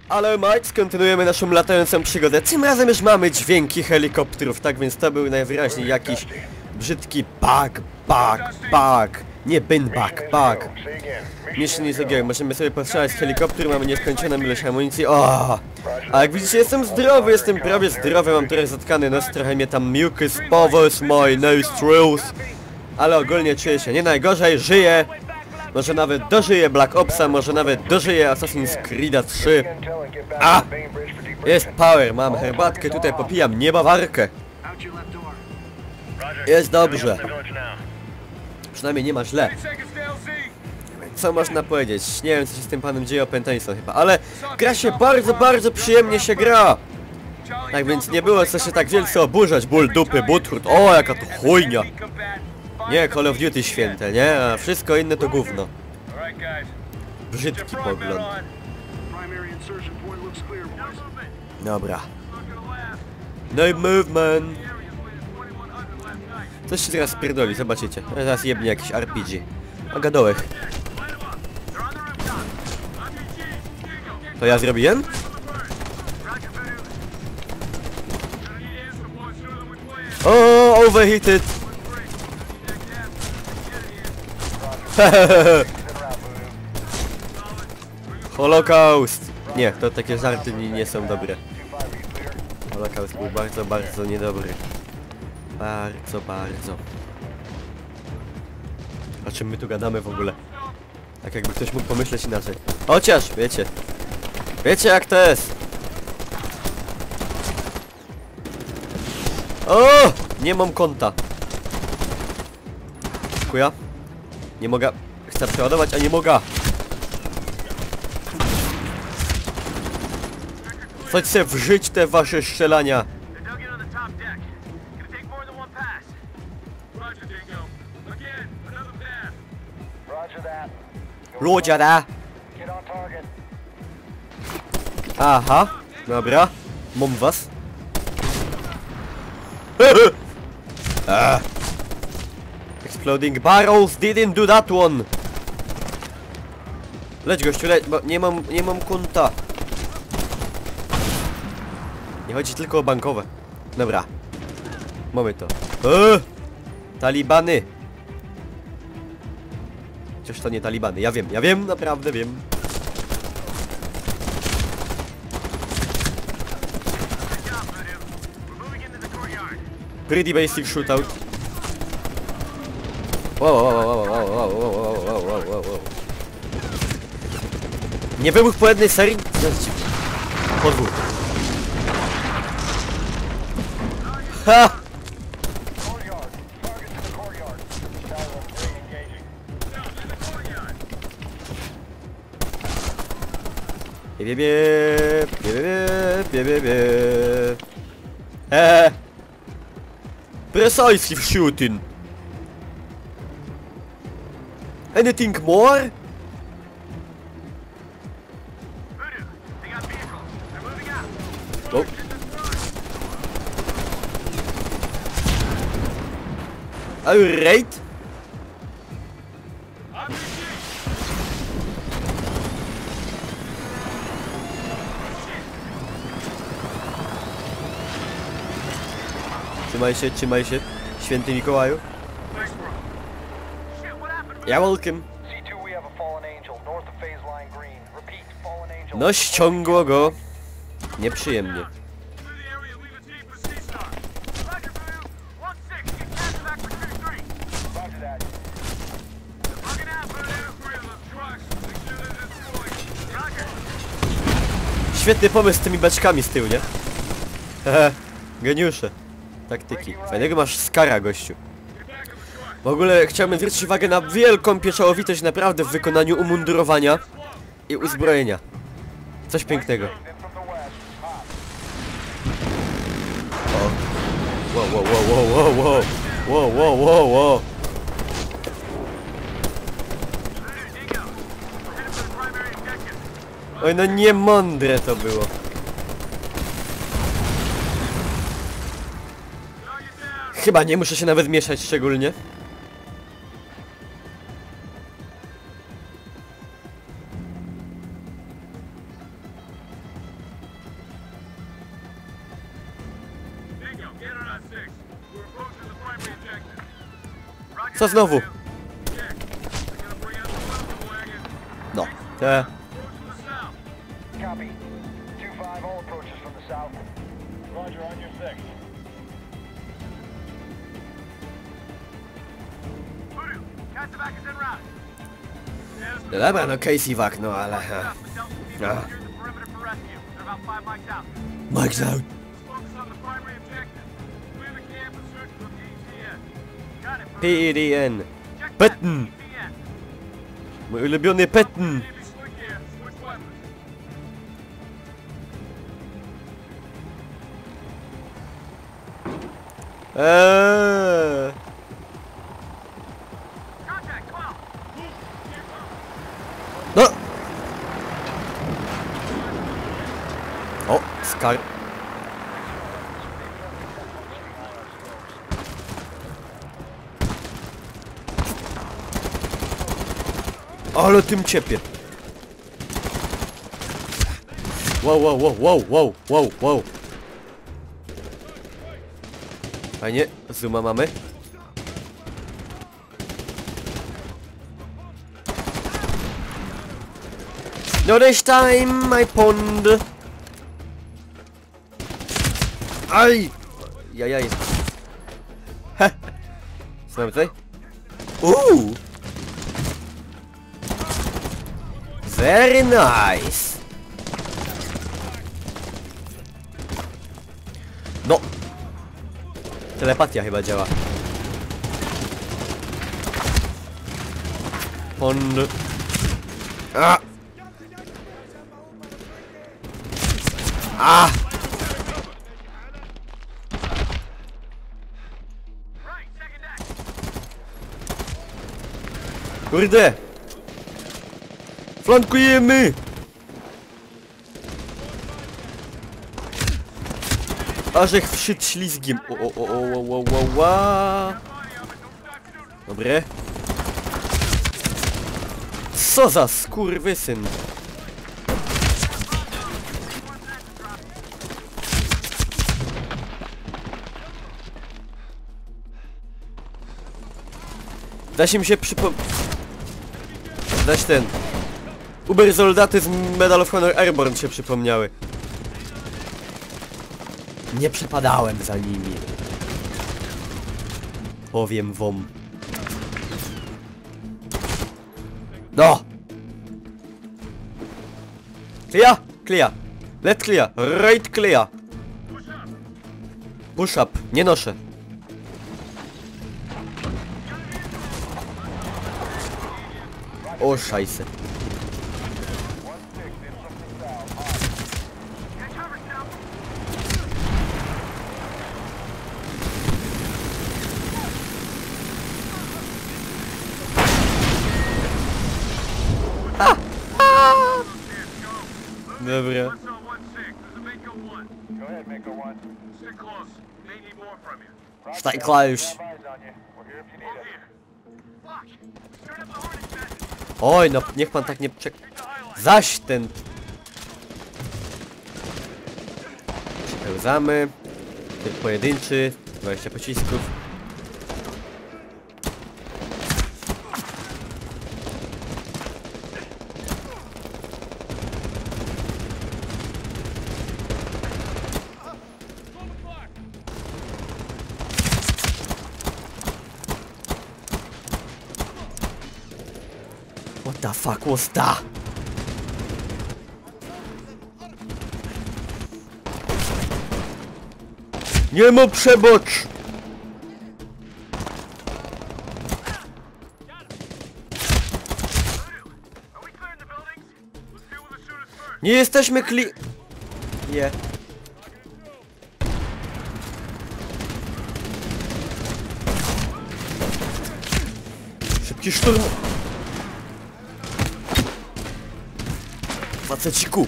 Ale Max, kontynuujemy naszą latającą przygodę. Tym razem już mamy dźwięki helikopterów, tak więc to był najwyraźniej jakiś brzydki bug. Nie bug. Mission is again. Możemy sobie postrzelać z helikopteru, mamy nieskończoną ilość amunicji. O! A jak widzicie, jestem zdrowy, jestem prawie zdrowy, mam trochę zatkany nos, trochę mnie tam mucus powers my nostrils. Ale ogólnie czuję się nie najgorzej, żyję. Może nawet dożyję Black Opsa, może nawet dożyję Assassin's Creed'a 3. A! Jest power, mam herbatkę, tutaj popijam niebawarkę. Jest dobrze. Przynajmniej nie ma źle. Co można powiedzieć? Nie wiem, co się z tym panem dzieje, opętaństwo chyba, ale gra się bardzo przyjemnie się gra. Tak więc nie było co się tak wielce oburzać. Ból dupy, butrut, o jaka to chujnia. Nie, Call of Duty święte, nie? A wszystko inne to gówno. Brzydki pogląd. Dobra. No i movement. Coś się teraz spierdoli, zobaczycie. Zaraz jebnie jakiś RPG. A gadołek. To ja zrobiłem? O, overheated. Holocaust. Nie, to takie żarty nie są dobre. Holocaust był bardzo niedobry. Bardzo. O czym my tu gadamy w ogóle? Tak jakby ktoś mógł pomyśleć inaczej. Chociaż, wiecie jak to jest. O! Nie mam konta. Dziękuję. Nie mogę. Chcę przeładować, a nie mogę. Chodź se wżyć te wasze strzelania. Roger that. Aha, dobra. Mam was. Exploding barrels didn't do that one. Leć gościu, leć, bo nie mam konta. Nie chodzi tylko o bankowe. Dobra. Mamy to. Talibany. Chociaż to nie talibany, ja wiem, naprawdę wiem. Pretty basic shootout. Wow. Nie wybuch po jednej serii? Podwór. Ha! Precisely shooting. Anything more? Oh. Alright. Trzymaj się, święty Mikołaju. Ja welcome. No ściągło go. Nieprzyjemnie. Świetny pomysł z tymi beczkami z tyłu, nie? Hehe, geniusze. Taktyki. Fajnego masz skara, gościu. W ogóle chciałbym zwrócić uwagę na wielką pieczołowitość naprawdę w wykonaniu umundurowania i uzbrojenia. Coś pięknego. Wow. Oj, no niemądre to było. Chyba nie muszę się nawet mieszać szczególnie. Co znowu? No, te. Copy. 2-5, all approaches from the south. Roger, on your six. Voodoo, Katsuback is en route. No dobra, no Casey Wack, no ale... Mike's out. PEDN. Patton. Mój ulubiony Patton. No! O, Scar. Ale tym ciepie. Wow, wow, wow, wow, wow, wow, wow. Fajnie, zooma mamy. No this time, my pond. Aj! Jajaj. Heh. Co mamy tutaj? Very nice. No. Telepatia chyba działa. Pond. A! A! Kurde! Flankujemy! Ażech wszedł ślizgiem. Dobre. Co za skurwysyn. Da się mi się dać ten... Uber soldaty z Medal of Honor Airborne się przypomniały. Nie przepadałem za nimi. Powiem wam. No! Clear! Clear! Let clear! Right clear! Push up! Nie noszę! O, szajse. Dobra. Stay close. Oj, no niech pan tak nie czek... Zaś ten... Przepełzamy. Typ pojedynczy. 20 pocisków. What the fuck was that? Nie ma przebocz! Nie jesteśmy Nie. Szybki szturm. Faceciku.